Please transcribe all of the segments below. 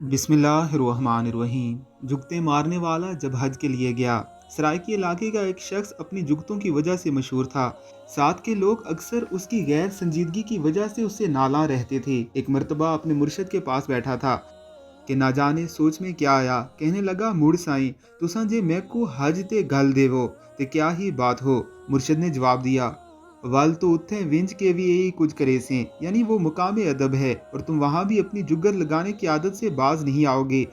बिस्मिल्लाहिर्रहमानिर्रहीम। जुगते मारने वाला जब हज के लिए गया। सराइकी इलाके का एक शख्स अपनी जुगतों की वजह से मशहूर था। साथ के लोग अक्सर उसकी गैर संजीदगी की वजह से उससे नाला रहते थे। एक मर्तबा अपने मुर्शद के पास बैठा था कि ना जाने सोच में क्या आया। कहने लगा, मुड़ साईं, तुसां जे मैं को हज ते गल देवो ते क्या ही बात हो। मुर्शद ने जवाब दिया, वल तो उत्थे विंज के भी यही कुछ करे से, यानी वो मुकाम अदब है और तुम वहाँ भी अपनी जुगत लगाने की आदत से बाज नहीं आओगे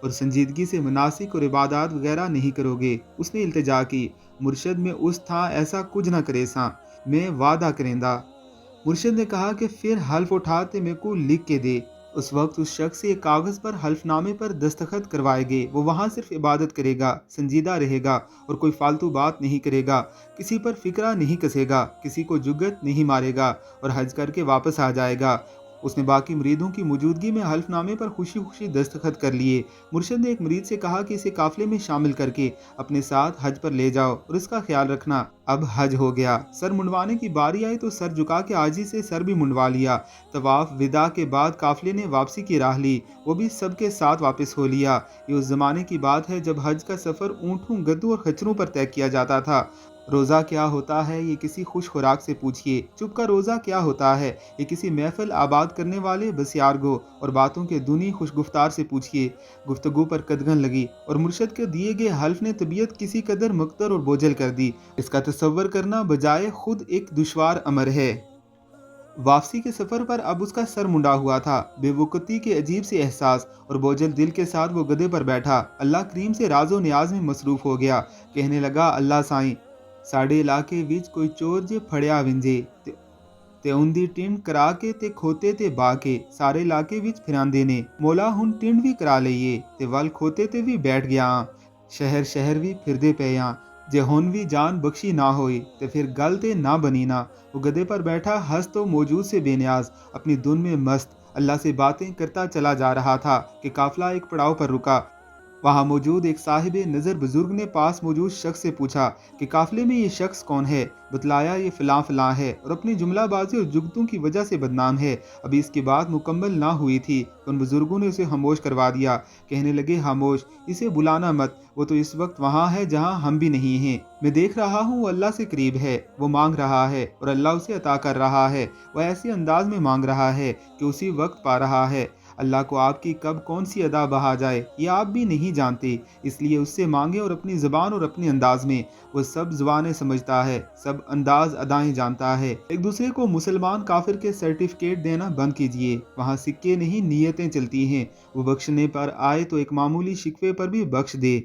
और संजीदगी से मनासिक और इबादत वगैरह नहीं करोगे। उसने इल्तिजा की, मुर्शद में उस था ऐसा कुछ ना करे सा, मैं वादा करेंदा। मुर्शिद ने कहा कि फिर हल्फ उठाते मेरे को लिख के दे। उस वक्त उस शख्स से एक कागज पर हल्फनामे पर दस्तखत करवाए गए। वो वहां सिर्फ इबादत करेगा, संजीदा रहेगा और कोई फालतू बात नहीं करेगा, किसी पर फिक्रा नहीं कसेगा, किसी को जुगत नहीं मारेगा और हज करके वापस आ जाएगा। उसने बाकी मरीदों की मौजूदगी में हल्फनामे पर खुशी खुशी दस्तखत कर लिए। मुर्शिद ने एक मरीद से कहा कि इसे काफिले में शामिल करके अपने साथ हज पर ले जाओ और इसका ख्याल रखना। अब हज हो गया। सर मुंडवाने की बारी आई तो सर झुका के आजी से सर भी मुंडवा लिया। तवाफ विदा के बाद काफिले ने वापसी की राह ली, वो भी सबके साथ वापस हो लिया। ये उस जमाने की बात है जब हज का सफर ऊँटों, गद्दों और खच्चरों पर तय किया जाता था। रोज़ा क्या होता है ये किसी खुश खुराक से पूछिए। चुप का रोज़ा क्या होता है ये किसी महफिल आबाद करने वाले बसियारगो और बातों के दुनी खुशगुफ्तार से पूछिए। गुफ्तगू पर कदगन लगी और मुर्शद के दिए गए हल्फ ने तबीयत किसी कदर मुख्तर और बोझल कर दी। इसका तसव्वुर करना बजाय खुद एक दुश्वार अमर है। वापसी के सफर पर अब उसका सर मुंडा हुआ था। बेवकूफ़ी के अजीब से एहसास और बोझल दिल के साथ वो गधे पर बैठा अल्लाह करीम से राजो न्याज में मसरूफ हो गया। कहने लगा, अल्लाह साईं, साढ़े इलाके विच कोई चोर जे फड़िया विंजे ते उनदी टिंड करा के ते खोते ते बा के सारे इलाके विच फिरांदे ने। मौला हुन टिंड भी करा लईए ते वल खोते ते भी बैठ गया हां। शहर शहर भी फिरदे पे हां। जे हुन भी जान बख्शी ना होई ते फिर गल ते ना बनी ना। वो गधे पर बैठा हंस तो मौजूद से बेनियाज अपनी धुन में मस्त अल्लाह से बातें करता चला जा रहा था कि काफिला एक पड़ाव पर रुका। वहां मौजूद एक साहिब नज़र बुजुर्ग ने पास मौजूद शख्स से पूछा कि काफिले में ये शख्स कौन है। बतलाया, ये फलां फलां है और अपनी जुमलाबाजी और जुगतों की वजह से बदनाम है। अभी इसकी बात मुकम्मल ना हुई थी, उन बुजुर्गों ने उसे खामोश करवा दिया। कहने लगे, खामोश, इसे बुलाना मत, वो तो इस वक्त वहाँ है जहाँ हम भी नहीं हैं। मैं देख रहा हूँ वो अल्लाह से करीब है, वो मांग रहा है और अल्लाह उसे अता कर रहा है। वह ऐसे अंदाज में मांग रहा है कि उसी वक्त पा रहा है। अल्लाह को आपकी कब कौन सी अदा बहा जाए ये आप भी नहीं जानते, इसलिए उससे मांगे और अपनी ज़बान और अपने अंदाज में। वो सब ज़बानें समझता है, सब अंदाज अदाएं जानता है। एक दूसरे को मुसलमान काफिर के सर्टिफिकेट देना बंद कीजिए। वहाँ सिक्के नहीं नीयतें चलती हैं। वो बख्शने पर आए तो एक मामूली शिकवे पर भी बख्श दे।